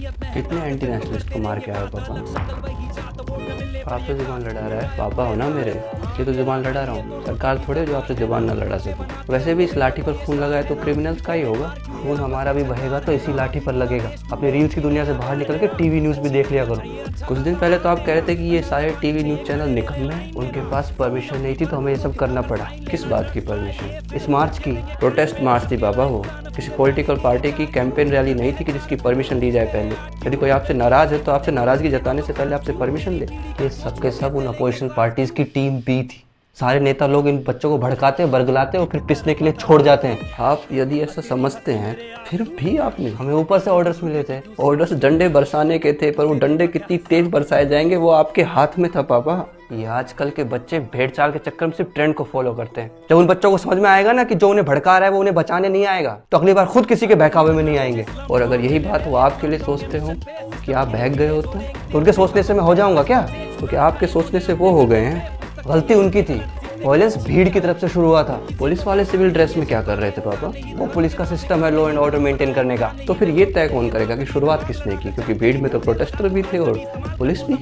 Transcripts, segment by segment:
कितने anti nationalist को मार के आया पापा? आपसे जुबान लड़ा रहा है? पापा हो ना मेरे, ये तो जुबान लड़ा रहा हूँ। सरकार थोड़े जो आपसे जुबान ना लड़ा सके। वैसे भी इस लाठी पर खून लगाए तो क्रिमिनल्स का ही होगा। खून हमारा भी बहेगा तो इसी लाठी पर लगेगा। अपनी रील्स की दुनिया से बाहर निकल के टीवी न्यूज़ भी देख लिया करो। कुछ दिन पहले तो आप कह रहे थे कि ये सारे टीवी न्यूज़ चैनल निकम्मे हैं, उनके पास परमिशन नहीं थी तो हमें ये सब करना पड़ा। किस बात की परमिशन? इस मार्च की। प्रोटेस्ट मार्च थी पापा, वो किसी पॉलिटिकल पार्टी की कैंपेन रैली नहीं थी कि जिसकी परमिशन ली जाए पहले। यदि कोई आपसे नाराज़ है तो आपसे नाराज़गी जताने से पहले आपसे परमिशन ले। ये सबके सब उन अपोजिशन पार्टीज़ की टीम बी थी। सारे नेता लोग इन बच्चों को भड़काते, बरगलाते और फिर पिसने के लिए छोड़ जाते हैं। आप यदि ऐसा समझते हैं फिर भी आपने हमें ऊपर से ऑर्डर्स मिले थे। ऑर्डर्स डंडे बरसाने के थे, पर वो डंडे कितनी तेज बरसाए जाएंगे वो आपके हाथ में था पापा। ये आजकल के बच्चे भेड़ चाल के चक्कर में सिर्फ ट्रेंड को फॉलो करते हैं। जब उन बच्चों को समझ में आएगा ना कि जो उन्हें भड़का रहा है वो उन्हें बचाने नहीं आएगा, तो अगली बार खुद किसी के बहकावे में नहीं आएंगे। और अगर यही बात वो आपके लिए सोचते हो कि आप बहक गए हो तो उनके सोचने से मैं हो जाऊंगा क्या? क्योंकि आपके सोचने से वो हो गए हैं। गलती उनकी थी। वायलेंस भीड़ की तरफ से शुरू हुआ था। पुलिस वाले सिविल ड्रेस में क्या कर रहे थे पापा? वो पुलिस का सिस्टम है लॉ एंड ऑर्डर मेंटेन करने का। तो फिर ये तय कौन करेगा कि शुरुआत किसने की? क्योंकि भीड़ में तो प्रोटेस्टर भी थे और पुलिस भी।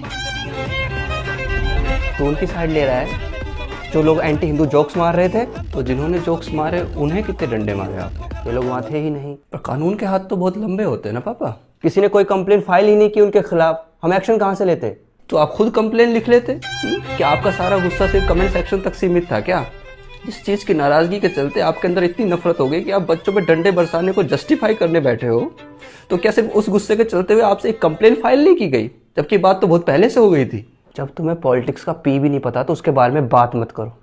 तो उनकी साइड ले रहा है। जो लोग एंटी हिंदू जोक्स मार रहे थे, तो जिन्होंने जोक्स मारे उन्हें कितने डंडे मारे आपने? ये लोग वहाँ थे ही नहीं। पर कानून के हाथ तो बहुत लंबे होते हैं ना पापा। किसी ने कोई कंप्लेन फाइल ही नहीं की उनके खिलाफ, हम एक्शन कहाँ से लेते? तो आप खुद कंप्लेन लिख लेते। क्या आपका सारा गुस्सा सिर्फ कमेंट सेक्शन तक सीमित था क्या? इस चीज़ की नाराज़गी के चलते आपके अंदर इतनी नफरत हो गई कि आप बच्चों पे डंडे बरसाने को जस्टिफाई करने बैठे हो। तो क्या सिर्फ उस गुस्से के चलते हुए आपसे एक कंप्लेन फाइल नहीं की गई, जबकि बात तो बहुत पहले से हो गई थी? जब तुम्हें पॉलिटिक्स का पी भी नहीं पता तो उसके बारे में बात मत करो,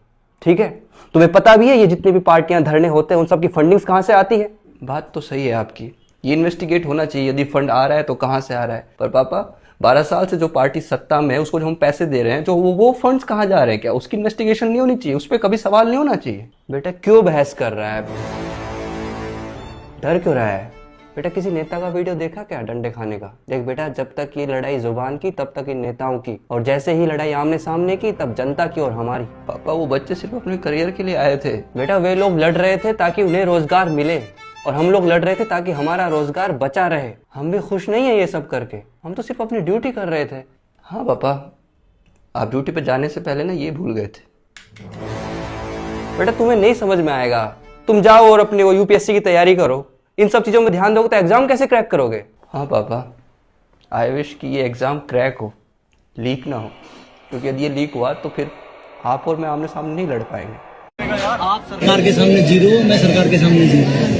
ठीक है? तुम्हें पता भी है ये जितनी भी पार्टियां धरने होते हैं उन सब की फंडिंग्स कहाँ से आती है? बात तो सही है आपकी, ये इन्वेस्टिगेट होना चाहिए। यदि फंड आ रहा है तो कहाँ से आ रहा है? पर पापा 12 साल से जो पार्टी सत्ता में है उसको जो हम पैसे दे रहे हैं, जो वो फंड्स कहाँ जा रहे हैं? क्या उसकी इन्वेस्टिगेशन नहीं होनी चाहिए? उस पर कभी सवाल नहीं होना चाहिए? बेटा क्यों बहस कर रहा है? डर क्यों रहा है? बेटा किसी नेता का वीडियो देखा क्या डंडे खाने का? देख बेटा, जब तक ये लड़ाई जुबान की तब तक इन नेताओं की, और जैसे ही लड़ाई आमने सामने की तब जनता की और हमारी। पापा वो बच्चे सिर्फ अपने करियर के लिए आए थे। बेटा वे लोग लड़ रहे थे ताकि उन्हें रोजगार मिले, और हम लोग लड़ रहे थे ताकि हमारा रोजगार बचा रहे। हम भी खुश नहीं है ये सब करके, हम तो सिर्फ अपनी ड्यूटी कर रहे थे। हाँ पापा, आप ड्यूटी पे जाने से पहले ना ये भूल गए थे। बेटा तुम्हें नहीं समझ में आएगा। तुम जाओ और अपनी वो यूपीएससी की तैयारी करो। इन सब चीज़ों में ध्यान दोगे तो एग्जाम कैसे क्रैक करोगे? हाँ पापा, आई विश कि ये एग्जाम क्रैक हो, लीक ना हो। क्योंकि यदि ये लीक हुआ तो फिर आप और मैं आमने सामने नहीं लड़ पाएंगे। आप सरकार के सामने जीरो, मैं सरकार के सामने जीरो।